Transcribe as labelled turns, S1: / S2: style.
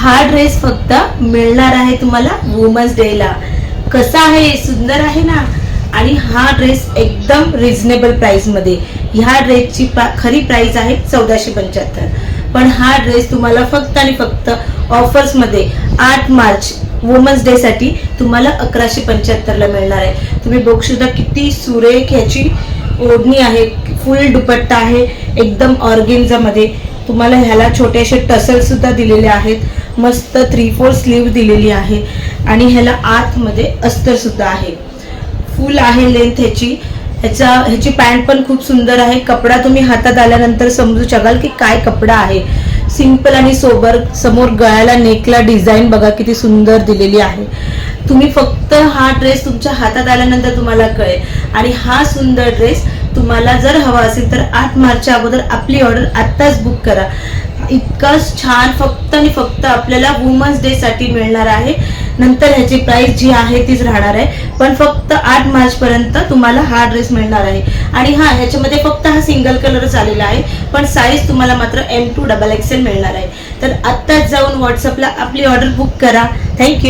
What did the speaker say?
S1: हा ड्रेस फक्त मिळणार आहे तुम्हाला वुमन्स डे ला। कसा आहे, सुंदर आहे ना। आणि हा ड्रेस एकदम रिझनेबल प्राइस मध्ये। ह्या ड्रेसची खरी प्राइस आहे 1475, पण हा ड्रेस तुम्हाला फक्त आणि फक्त ऑफर्स मध्ये 8 मार्च वुमन्स डे साठी तुम्हाला 1175 ला मिळणार आहे। तुम्ही बघू शकता किती सुरेख ह्याची ओढणी आहे, फुल दुपट्टा आहे एकदम ऑर्गेन्झा मध्ये। तुम्हाला ह्याला छोटेसे टसल सुद्धा दिलेले आहेत, मस्त 3/4 स्लीव दिलेली आहे आणि ह्याला आतमध्ये अस्तर सुद्धा आहे। फुल आहे लेंथ ह्याची पॅन्ट पण खूप सुंदर आहे। कपडा तुम्ही हातात आल्यानंतर समजू शकाल की काय कपडा आहे। सिंपल आणि सोबर, समोर गळ्याला नेकला डिझाईन बघा किती सुंदर दिलेली आहे। तुम्ही फक्त हा ड्रेस तुमच्या हातात आल्यानंतर तुम्हाला कळेल। आणि हा सुंदर ड्रेस तुम्हाला जर हवा असेल तर 8 मार्चच्या अगोदर आपली ऑर्डर आत्ताच बुक करा। इतका छान फक्त आणि फक्त आपल्याला वुमन्स डे साठी मिळणार आहे। नंतर ह्याची प्राइस जी आहे तीच राहणार आहे, पण फक्त 8 मार्च पर्यंत तुम्हाला हा ड्रेस मिळणार आहे। आणि हा ह्याच्यामध्ये फक्त हा सिंगल कलरच आलेला आहे, पण साईज तुम्हाला मात्र M2 XXL मिळणार आहे। तर आत्ताच जाऊन व्हॉट्सअपला आपली ऑर्डर बुक करा। थँक्यू।